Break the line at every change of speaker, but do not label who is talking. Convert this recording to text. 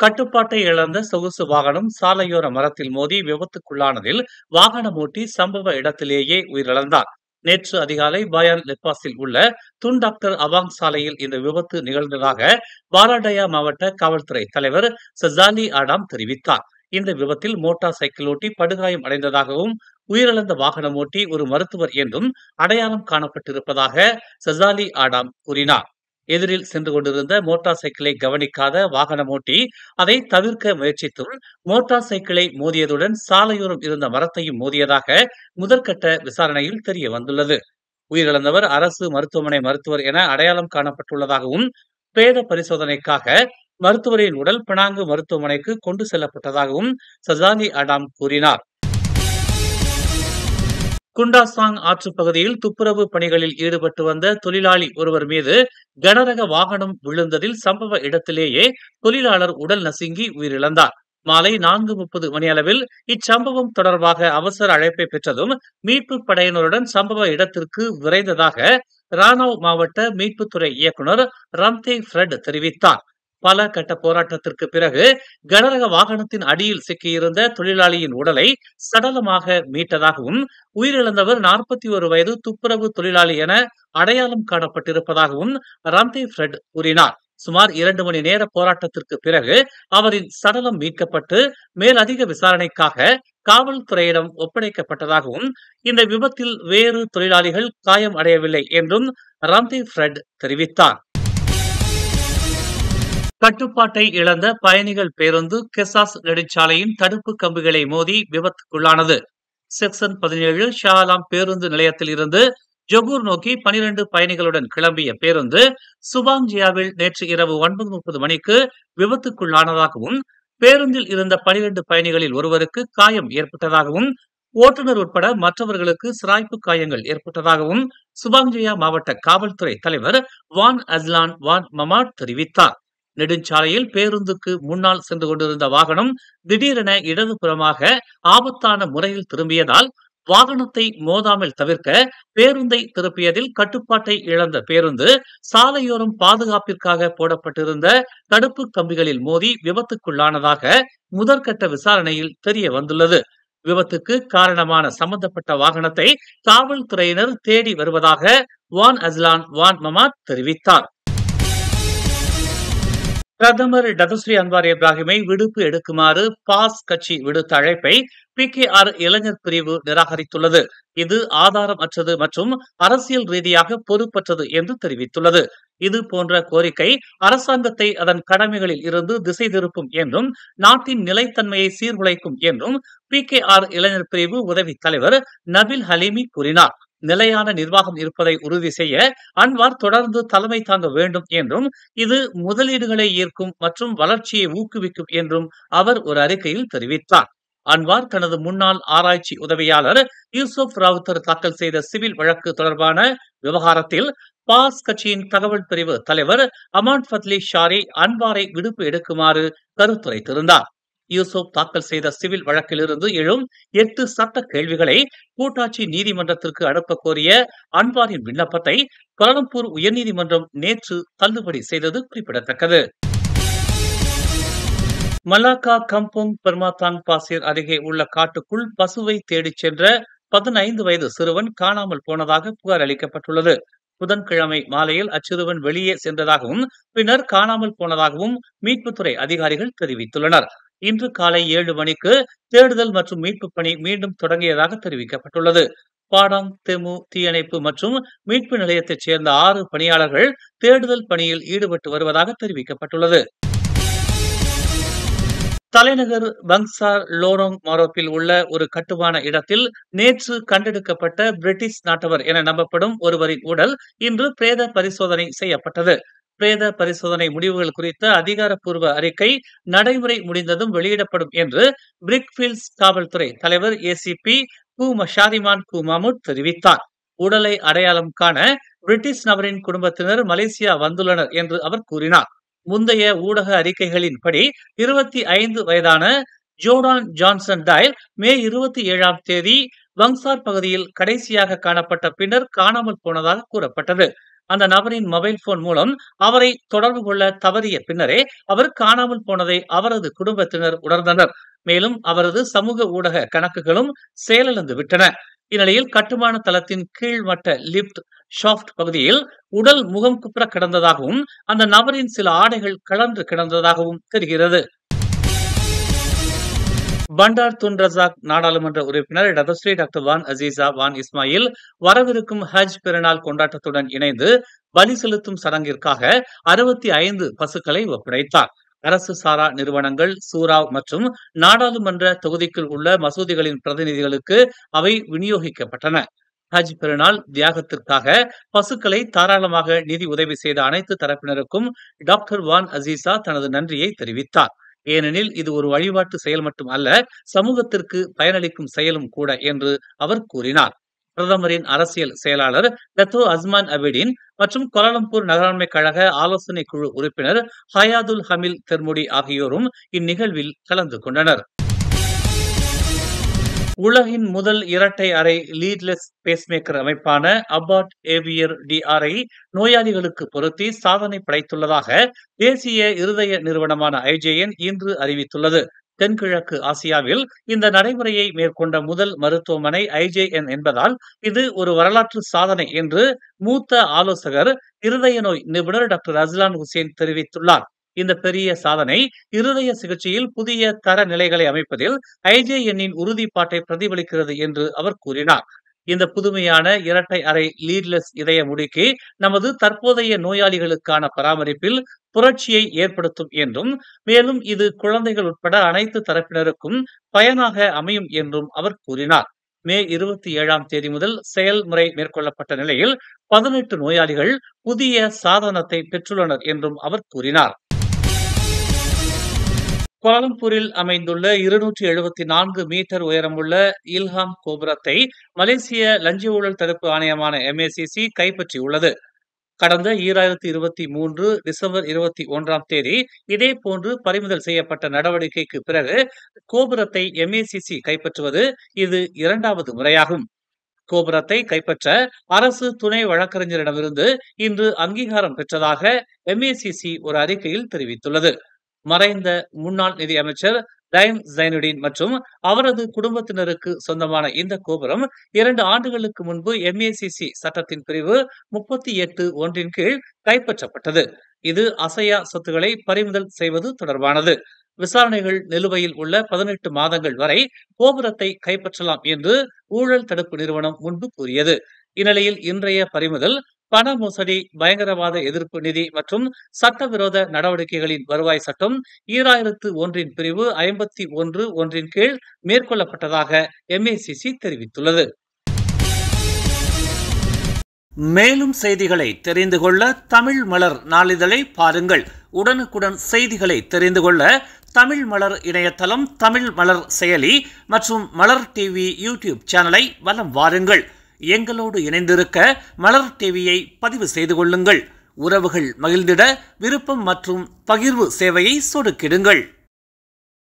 கட்டுப்பாட்டை இழந்த சொகுசு வாகனம் சாலையோர மரத்தில் மோதி விபத்துக்குள்ளானதில் வாகனம் ஓட்டி சம்பவ இடத்திலேயே உயிரிழந்தார். நேற்று அதிகாலை பயான் லெப்பாஸில் உள்ள துன் டாக்டர் அவாங் சாலையில் இந்த விபத்து நிகழ்ந்ததாக பாலாடயா மாவட்ட காவல்துறை தலைவர் சஜாலி ஆடாம் தெரிவித்தார். இந்த விபத்தில் மோட்டார் சைக்கிள் ஓட்டி படுகாயம் அடைந்ததாகவும் உயிரிழந்த வாகனம் ஓட்டி ஒரு மருத்துவர் என்றும் அடையாளம் காணப்பட்டிருப்பதாக சஜாலி ஆடாம் கூறினார். எதிரில் சென்று கொண்டிருந்த மோட்டார் சைக்கிளை கவனிக்காத வாகனம் ஓட்டி அதை தவிர்க்க முயற்சித்தும் மோட்டார் சைக்கிளை மோதியதுடன் சாலையோரம் இருந்த மரத்தையும் மோதியதாக முதற்கட்ட விசாரணையில் தெரிய வந்துள்ளது. உயிரிழந்தவர் அரசு மருத்துவமனை மருத்துவர் என அடையாளம் காணப்பட்டுள்ளதாகவும் பிரேத பரிசோதனைக்காக மருத்துவரின் உடல் பினாங்கு மருத்துவமனைக்கு கொண்டு செல்லப்பட்டதாகவும் சஜாலி அடாம் கூறினார். குண்டாசாங் ஆற்றுப் பகுதியில் துப்புரவு பணிகளில் ஈடுபட்டு வந்த தொழிலாளி ஒருவர் மீது கனரக வாகனம் விழுந்ததில் சம்பவ இடத்திலேயே தொழிலாளர் உடல் நசுங்கி உயிரிழந்தார். மாலை 4:30 மணியளவில் இச்சம்பவம் தொடர்பாக அவசர அழைப்பை பெற்றதும் மீட்பு படையினருடன் சம்பவ இடத்திற்கு விரைந்ததாக ராணாவ் மாவட்ட மீட்புத்துறை இயக்குநர் ரம்தே ஃப்ரெட் தெரிவித்தார். பல கட்ட போராட்டத்திற்கு பிறகு கனரக வாகனத்தின் அடியில் சிக்கியிருந்த தொழிலாளியின் உடலை சடலமாக மீட்டதாகவும் உயிரிழந்தவர் 41 வயது துப்புரவு தொழிலாளி என அடையாளம் காணப்பட்டிருப்பதாகவும் ரம்தே ஃப்ரெட் கூறினார். சுமார் 2 மணி நேர போராட்டத்திற்கு பிறகு அவரின் சடலம் மீட்கப்பட்டு மேலதிக விசாரணைக்காக காவல்துறையிடம் ஒப்படைக்கப்பட்டதாகவும் இந்த விபத்தில் வேறு தொழிலாளிகள் காயம் அடையவில்லை என்றும் ரம்தே ஃப்ரெட் தெரிவித்தார். கட்டுப்பாட்டை இழந்த பயணிகள் பேருந்து கெசாஸ் நெடுஞ்சாலையின் தடுப்பு கம்பிகளை மோதி விபத்துக்குள்ளானது. செக்ஷன் 17 ஷா ஆலம் பேருந்து நிலையத்தில் இருந்து ஜொகூர் நோக்கி 12 பயணிகளுடன் கிளம்பிய பேருந்து சுபாங்ஜியாவில் நேற்று இரவு 9:30 மணிக்கு விபத்துக்குள்ளானதாகவும் பேருந்தில் இருந்த 12 பயணிகளில் ஒருவருக்கு காயம் ஏற்பட்டதாகவும் ஓட்டுநர் உட்பட மற்றவர்களுக்கு சிராய்ப்பு காயங்கள் ஏற்பட்டதாகவும் சுபாங்ஜியா மாவட்ட காவல்துறை தலைவர் வான் அஸ்லான் வான் மமாட் தெரிவித்தார். நெடுஞ்சாலையில் பேருந்துக்கு முன்னால் சென்று கொண்டிருந்த வாகனம் திடீரென இடதுபுறமாக ஆபத்தான முறையில் திரும்பியதால் வாகனத்தை மோதாமல் தவிர்க்க பேருந்தை திருப்பியதில் கட்டுப்பாட்டை இழந்த பேருந்து சாலையோரம் பாதுகாப்பிற்காக போடப்பட்டிருந்த தடுப்பு கம்பிகளில் மோதி விபத்துக்குள்ளானதாக முதற்கட்ட விசாரணையில் தெரிய வந்துள்ளது. விபத்துக்கு காரணமான சம்பந்தப்பட்ட வாகனத்தை காவல்துறையினர் தேடி வருவதாக வான் அஸ்லான் வான் மமாட் தெரிவித்தார். பிரதமர் டதஸ்ரீ அன்வார் இப்ராஹிமை விடுப்பு எடுக்குமாறு பாஸ் கட்சி விடுத்த அழைப்பை PKR இளைஞர் பிரிவு நிராகரித்துள்ளது. இது ஆதாரம் அற்றது மற்றும் அரசியல் ரீதியாக பொறுப்பற்றது என்று தெரிவித்துள்ளது. இது போன்ற கோரிக்கை அரசாங்கத்தை அதன் கடமைகளில் இருந்து திசை திருப்பும் என்றும் நாட்டின் நிலைத்தன்மையை சீர்குலைக்கும் என்றும் PKR இளைஞர் பிரிவு உதவி தலைவர் நபில் ஹலீமி கூறினார். நிலையான நிர்வாகம் இருப்பதை உறுதி செய்ய அன்வார் தொடர்ந்து தலைமை தாங்க வேண்டும் என்றும் இது முதலீடுகளை ஈர்க்கும் மற்றும் வளர்ச்சியை ஊக்குவிக்கும் என்றும் அவர் ஒரு அறிக்கையில் தெரிவித்தார். அன்வார் தனது முன்னாள் ஆராய்ச்சி உதவியாளர் யூசுப் ராவுத்தர் தாக்கல் செய்த சிவில் வழக்கு தொடர்பான விவகாரத்தில் பாஸ் கட்சியின் தகவல் பிரிவு தலைவர் அமான் ஃபத்லி ஷாரி அன்வாரை விடுப்பு எடுக்குமாறு கருத்துரைத்திருந்தார். யூசுப் தாக்கல் செய்த சிவில் வழக்கிலிருந்து எழும் 8 சட்ட கேள்விகளை கூட்டாட்சி நீதிமன்றத்திற்கு அனுப்ப கோரிய அன்வாரின் விண்ணப்பத்தை கோலாலம்பூர் உயர்நீதிமன்றம் நேற்று தள்ளுபடி செய்தது குறிப்பிடத்தக்கது. மலாக்கா கம்போங் பெர்மாத்தாங் பாசேர் அருகே உள்ள காட்டுக்குள் பசுவை தேடிச் சென்ற 15 வயது சிறுவன் காணாமல் போனதாக புகார் அளிக்கப்பட்டுள்ளது. புதன்கிழமை மாலையில் அச்சிறுவன் வெளியே சென்றதாகவும் பின்னர் காணாமல் போனதாகவும் மீட்புத்துறை அதிகாரிகள் தெரிவித்துள்ளனர். இன்று காலை 7 மணிக்கு தேடுதல் மற்றும் மீட்பு பணி மீண்டும் தொடங்கியதாக தெரிவிக்கப்பட்டுள்ளது. பாடாங் தெமு தீயணைப்பு மற்றும் மீட்பு நிலையத்தைச் சேர்ந்த 6 பணியாளர்கள் தேடுதல் பணியில் ஈடுபட்டு வருவதாக தெரிவிக்கப்பட்டுள்ளது. தலைநகர் பங்சார் லோரோங் மாரோப்பில் உள்ள ஒரு கட்டுமான இடத்தில் நேற்று கண்டெடுக்கப்பட்ட பிரிட்டிஷ் நாட்டவர் என நம்பப்படும் ஒருவரின் உடல் இன்று பிரேத பரிசோதனை செய்யப்பட்டது. பிரேத பரிசோதனை முடிவுகள் குறித்த அதிகாரப்பூர்வ அறிக்கை நடைமுறை முடிந்ததும் வெளியிடப்படும் என்று பிரிக்ஃபீல்ட்ஸ் காவல்துறை தலைவர் ACP கு மஷாரிமான் கு மாமுட் தெரிவித்தார். உடலை அடையாளம் காண பிரிட்டிஷ் நபரின் குடும்பத்தினர் மலேசியா வந்துள்ளனர் என்று அவர் கூறினார். முந்தைய ஊடக அறிக்கைகளின்படி 25 வயதான ஜோர்டான் ஜான்சன் டைல் மே 27ஆம் தேதி வங்சார் பகுதியில் கடைசியாக காணப்பட்ட பின்னர் காணாமல் போனதாக கூறப்பட்டது. அந்த நபரின் மொபைல் போன் மூலம் அவரை தொடர்பு கொள்ள தவறிய பின்னரே அவர் காணாமல் போனதை அவரது குடும்பத்தினர் உணர்ந்தனர். மேலும் அவரது சமூக ஊடக கணக்குகளும் செயலிழந்து விட்டன. இந்நிலையில் கட்டுமான தளத்தின் கீழ்மட்ட லிப்ட் ஷாஃப்ட் பகுதியில் உடல் முகம் குப்புற கிடந்ததாகவும் அந்த நபரின் சில ஆடைகள் கலன்று கிடந்ததாகவும் தெரிகிறது. பண்டார் துன் ரசாக் நாடாளுமன்ற உறுப்பினர் டதஸ்ரீ டாக்டர் வான் அசீசா வான் இஸ்மாயில் வரவிருக்கும் ஹஜ் பெருநாள் கொண்டாட்டத்துடன் இணைந்து பலி செலுத்தும் சடங்கிற்காக 65 பசுக்களை ஒப்படைத்தார். அரசு சாரா நிறுவனங்கள், சூரா மற்றும் நாடாளுமன்ற தொகுதிக்குள் உள்ள மசூதிகளின் பிரதிநிதிகளுக்கு அவை விநியோகிக்கப்பட்டன. ஹஜ் பெருநாள் தியாகத்திற்காக பசுக்களை தாராளமாக நிதி உதவி செய்த அனைத்து தரப்பினருக்கும் டாக்டர் வான் அசீசா தனது நன்றியை தெரிவித்தார். ஏனெனில் இது ஒரு வழிபாட்டு செயல் மட்டும் அல்ல, சமூகத்திற்கு பயனளிக்கும் செயலும் கூட என்று அவர் கூறினார். பிரதமரின் அரசியல் செயலாளர் டத்தோ அஸ்மான் அபிடின் மற்றும் கோலாலம்பூர் நகராண்மை கழக ஆலோசனை குழு உறுப்பினர் ஹயாதுல் ஹமில் தெர்முடி ஆகியோரும் இந்நிகழ்வில் கலந்து கொண்டனர். உலகின் முதல் இரட்டை அறை லீட்லெஸ் பேஸ்மேக்கர் அமைப்பான அபாட் ஏவியர் டிஆரை நோயாளிகளுக்கு பொருத்தி சாதனை படைத்துள்ளதாக தேசிய இருதய நிறுவனமான IJN இன்று அறிவித்துள்ளது. தென்கிழக்கு ஆசியாவில் இந்த நடைமுறையை மேற்கொண்ட முதல் மருத்துவமனை IJN என்பதால் இது ஒரு வரலாற்று சாதனை என்று மூத்த ஆலோசகர் இருதய நோய் நிபுணர் டாக்டர் அஸ்லான் ஹுசேன் தெரிவித்துள்ளார். இந்த பெரிய சாதனை இருதய சிகிச்சையில் புதிய தர நிலைகளை அமைப்பதில் IJN-இன் உறுதிப்பாட்டை பிரதிபலிக்கிறது என்று அவர் கூறினார். இந்த புதுமையான இரட்டை அறை லீட்லெஸ் இதய முடுக்கி நமது தற்போதைய நோயாளிகளுக்கான பராமரிப்பில் புரட்சியை ஏற்படுத்தும் என்றும், மேலும் இது குழந்தைகள் உட்பட அனைத்து தரப்பினருக்கும் பயனாக அமையும் என்றும் அவர் கூறினார். மே 27ஆம் தேதி முதல் செயல்முறை மேற்கொள்ளப்பட்ட நிலையில் 18 நோயாளிகள் புதிய சாதனத்தை பெற்றுள்ளனர் என்றும் அவர் கூறினார். கோலாலம்பூரில் அமைந்துள்ள 274 மீட்டர் உயரமுள்ள இல்ஹாம் கோபுரத்தை மலேசிய லஞ்ச ஊழல் தடுப்பு ஆணையமான MACC கைப்பற்றியுள்ளது. கடந்த 2023 டிசம்பர் 21ஆம் தேதி இதேபோன்று பறிமுதல் செய்யப்பட்ட நடவடிக்கைக்கு பிறகு கோபுரத்தை MACC கைப்பற்றுவது இது 2வது முறையாகும். கோபுரத்தை கைப்பற்ற அரசு துணை வழக்கறிஞரிடமிருந்து இன்று அங்கீகாரம் பெற்றதாக MACC ஒரு அறிக்கையில் தெரிவித்துள்ளது. மறைந்த முன்னாள் நிதி அமைச்சர் டைம் ஜைனுடீன் மற்றும் அவரது குடும்பத்தினருக்கு சொந்தமான இந்த கோபுரம் 2 ஆண்டுகளுக்கு முன்பு MACC சட்டத்தின் பிரிவு 38(1) கீழ் கைப்பற்றப்பட்டது. இது அசையா சொத்துக்களை பறிமுதல் செய்வது தொடர்பானது. விசாரணைகள் நிலுவையில் உள்ள 18 மாதங்கள் வரை கோபுரத்தை கைப்பற்றலாம் என்று ஊழல் தடுப்பு நிறுவனம் முன்பு கூறியது. இந்நிலையில் இன்றைய பறிமுதல் பண மோசடி, பயங்கரவாத எதிர்ப்பு நிதி மற்றும் சட்டவிரோத நடவடிக்கைகளின் வருவாய் சட்டம் 2001 பிரிவு 51(1) கீழ் மேற்கொள்ளப்பட்டதாக MACC தெரிவித்துள்ளது. மேலும் செய்திகளை தெரிந்து கொள்ள தமிழ் மலர் நாளிதழை பாருங்கள். உடனுக்குடன் செய்திகளை தெரிந்து கொள்ள தமிழ் மலர் இணையதளம், தமிழ் மலர் செயலி மற்றும் மலர் டிவி யூடியூப் சேனலை வலம் வாருங்கள். எங்களோடு இணைந்திருக்க மலர் டிவியை பதிவு செய்து கொள்ளுங்கள். உறவுகள் மகிழ்ந்திட விருப்பம் மற்றும் பகிர்வு சேவையை சொடுக்கிடுங்கள்.